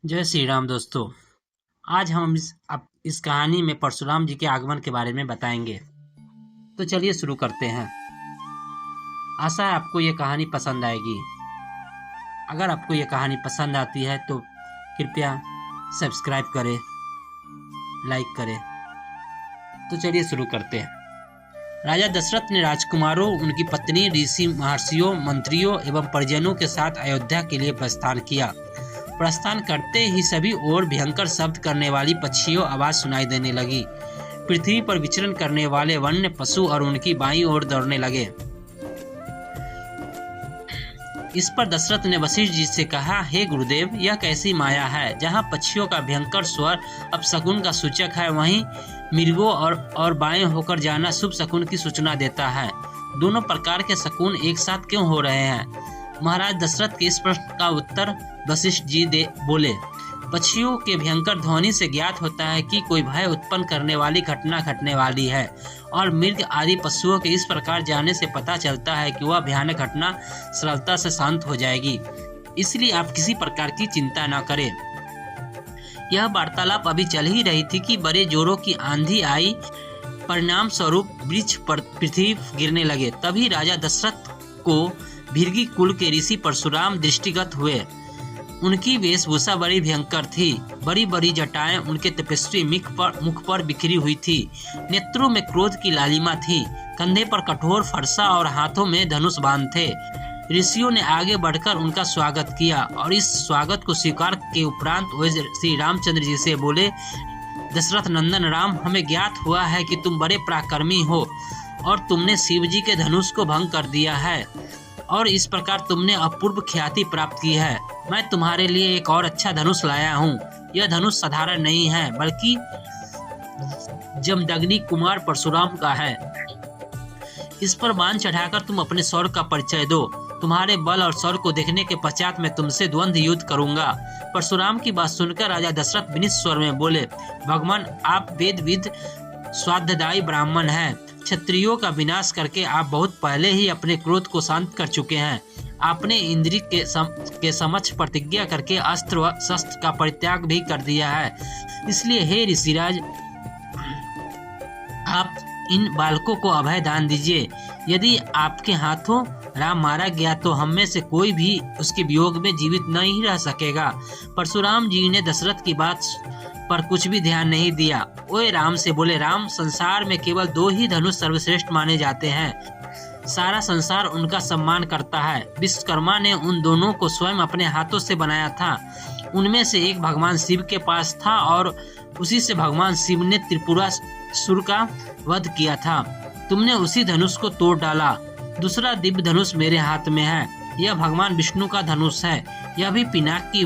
जय श्री राम दोस्तों। आज हम इस कहानी में परशुराम जी के आगमन के बारे में बताएंगे। तो चलिए शुरू करते हैं। आशा है आपको ये कहानी पसंद आएगी। अगर आपको ये कहानी पसंद आती है तो कृपया सब्सक्राइब करें, लाइक करें। तो चलिए शुरू करते हैं। राजा दशरथ ने राजकुमारों, उनकी पत्नी, ऋषि, महर्षियों, मंत्रियों एवं परिजनों के साथ अयोध्या के लिए प्रस्थान किया। प्रस्थान करते ही सभी ओर भयंकर शब्द करने वाली पक्षियों आवाज सुनाई देने लगी। पृथ्वी पर विचरण करने वाले वन्य पशु और उनकी बाईं ओर दौड़ने लगे। इस पर दशरथ ने वशिष्ठ जी से कहा, हे गुरुदेव, यह कैसी माया है जहाँ पक्षियों का भयंकर स्वर अपशकुन का सूचक है, वहीं मृगों और बाएं होकर जाना शुभ शकुन की सूचना देता है। दोनों प्रकार के शकुन एक साथ क्यों हो रहे हैं? महाराज दशरथ के इस प्रश्न का उत्तर वशिष्ठ जी बोले, पक्षियों के भयंकर ध्वनि से ज्ञात होता है कि कोई भय उत्पन्न करने वाली घटना घटने वाली है, और मृग आदि पशुओं के इस प्रकार जाने से पता चलता है कि वह भयानक घटना सरलता से शांत हो जाएगी। इसलिए आप किसी प्रकार की चिंता न करें। यह वार्तालाप अभी चल ही रही थी कि बड़े जोरों की आंधी आई। परिणाम स्वरूप वृक्ष पर पृथ्वी गिरने लगे। तभी राजा दशरथ को भृगु कुल के ऋषि परशुराम दृष्टिगत हुए। उनकी वेशभूषा बड़ी भयंकर थी। बड़ी बड़ी जटाएं उनके तपस्वी मुख पर बिखरी हुई थी। नेत्रों में क्रोध की लालिमा थी। कंधे पर कठोर फरसा और हाथों में धनुष बाण थे। ऋषियों ने आगे बढ़कर उनका स्वागत किया और इस स्वागत को स्वीकार के उपरांत वे श्री रामचंद्र जी से बोले, दशरथ नंदन राम, हमें ज्ञात हुआ है कि तुम बड़े पराक्रमी हो और तुमने शिव जी के धनुष को भंग कर दिया है और इस प्रकार तुमने अपूर्व ख्याति प्राप्त की है। मैं तुम्हारे लिए एक और अच्छा धनुष लाया हूँ। यह धनुष साधारण नहीं है, बल्कि जमदग्नि कुमार परशुराम का है। इस पर बाण चढ़ाकर तुम अपने शौर्य का परिचय दो। तुम्हारे बल और शौर्य को देखने के पश्चात मैं तुमसे द्वंद्व युद्ध करूंगा। परशुराम की बात सुनकर राजा दशरथ विनीत स्वर में बोले, भगवान, आप वेदविद स्वाध्यायी ब्राह्मण हैं। क्षत्रियों का विनाश करके आप बहुत पहले ही अपने क्रोध को शांत कर चुके हैं। आपने इंद्र के समक्ष प्रतिज्ञा करके अस्त्र व शस्त्र का परित्याग भी कर दिया है। इसलिए हे ऋषिराज, आप इन बालकों को अभय दान दीजिए। यदि आपके हाथों राम मारा गया तो हम में से कोई भी उसके वियोग में जीवित नहीं रह सकेगा। परशुराम जी ने दशरथ की बात पर कुछ भी ध्यान नहीं दिया। वे राम से बोले, राम, संसार में केवल दो ही धनुष सर्वश्रेष्ठ माने जाते हैं। सारा संसार उनका सम्मान करता है। विश्वकर्मा ने उन दोनों को स्वयं अपने हाथों से बनाया था। उनमें से एक भगवान शिव के पास था और उसी से भगवान शिव ने त्रिपुरासुर का वध किया था। तुमने उसी धनुष को तोड़ डाला। दूसरा दिव्य धनुष मेरे हाथ में है। यह भगवान विष्णु का धनुष है। यह भी पिनाक की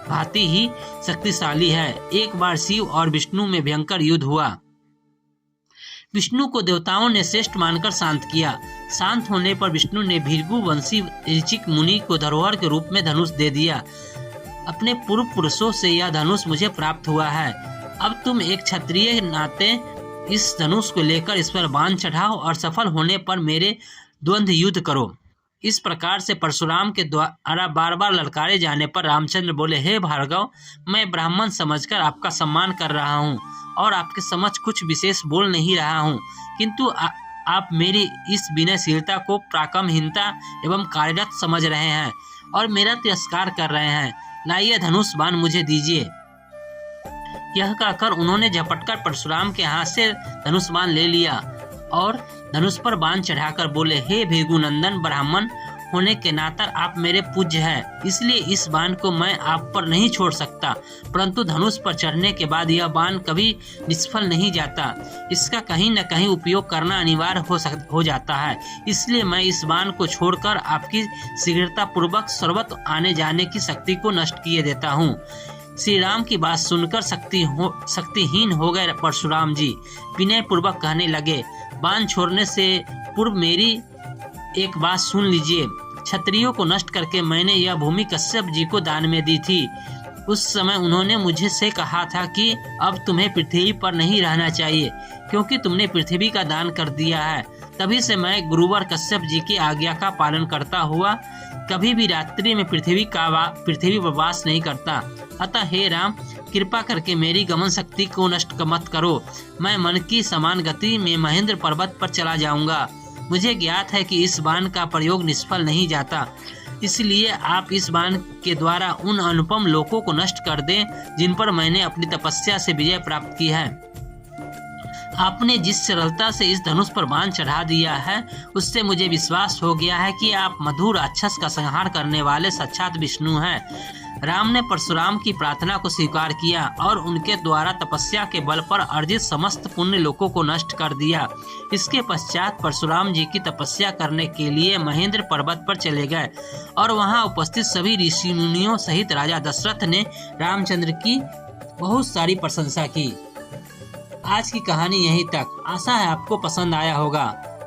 भांति ही शक्तिशाली है। एक बार शिव और विष्णु में भयंकर युद्ध हुआ। विष्णु को देवताओं ने श्रेष्ठ मानकर शांत किया। शांत होने पर विष्णु ने भृगु वंशी ऋचिक मुनि को धरोहर के रूप में धनुष दे दिया। अपने पूर्व पुरुषों से यह धनुष मुझे प्राप्त हुआ है। अब तुम एक क्षत्रिय नाते इस धनुष को लेकर इस पर बाण चढ़ाओ और सफल होने पर मेरे द्वंद्व युद्ध करो। इस प्रकार से परशुराम के द्वारा बार बार ललकारे जाने पर रामचंद्र बोले, हे भार्गव, मैं ब्राह्मण समझकर आपका सम्मान कर रहा हूँ और आपके समक्ष कुछ विशेष बोल नहीं रहा हूँ, किंतु आप मेरी इस विनयशीलता को पराक्रमहीनता एवं कार्यरत समझ रहे हैं और मेरा तिरस्कार कर रहे हैं। लाइए, धनुष बाण मुझे दीजिए। यह कहकर उन्होंने झपटकर परशुराम के हाथ से धनुष बाण ले लिया और धनुष पर बाण चढ़ाकर बोले, हे भृगुनंदन, ब्राह्मण होने के नाते आप मेरे पूज्य हैं, इसलिए इस बाण को मैं आप पर नहीं छोड़ सकता। परंतु धनुष पर चढ़ने के बाद यह बाण कभी निष्फल नहीं जाता। इसका कहीं न कहीं उपयोग करना अनिवार्य हो जाता है। इसलिए मैं इस बाण को छोड़कर आपकी शीघ्रता पूर्वक सर्वत्र आने जाने की शक्ति को नष्ट किए देता हूँ। श्री राम की बात सुनकर शक्तिहीन हो गए परशुराम जी। विनय पूर्वक कहने लगे, बाण छोड़ने से पूर्व मेरी एक बात सुन लीजिए। क्षत्रियों को नष्ट करके मैंने यह भूमि कश्यप जी को दान में दी थी। उस समय उन्होंने मुझे से कहा था कि अब तुम्हें पृथ्वी पर नहीं रहना चाहिए, क्योंकि तुमने पृथ्वी का दान कर दिया है। तभी से मैं गुरुवर कश्यप जी की आज्ञा का पालन करता हुआ कभी भी रात्रि में पृथ्वी पर वास नहीं करता। अतः हे राम, कृपा करके मेरी गमन शक्ति को नष्ट मत करो। मैं मन की समान गति में महेंद्र पर्वत पर चला जाऊंगा। मुझे ज्ञात है कि इस बाण का प्रयोग निष्फल नहीं जाता, इसलिए आप इस बाण के द्वारा उन अनुपम लोकों को नष्ट कर दें जिन पर मैंने अपनी तपस्या से विजय प्राप्त की है। आपने जिस सरलता से इस धनुष पर बाण चढ़ा दिया है, उससे मुझे विश्वास हो गया है कि आप मधुर राक्षस का संहार करने वाले साक्षात विष्णु हैं। राम ने परशुराम की प्रार्थना को स्वीकार किया और उनके द्वारा तपस्या के बल पर अर्जित समस्त पुण्य लोकों को नष्ट कर दिया। इसके पश्चात परशुराम जी की तपस्या करने के लिए महेंद्र पर्वत पर चले गए और वहां उपस्थित सभी ऋषि मुनियों सहित राजा दशरथ ने रामचंद्र की बहुत सारी प्रशंसा की। आज की कहानी यहीं तक। आशा है आपको पसंद आया होगा।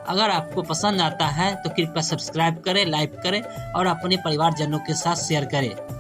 अगर आपको पसंद आता है तो कृपया सब्सक्राइब करें, लाइक करें और अपने परिवारजनों के साथ शेयर करें।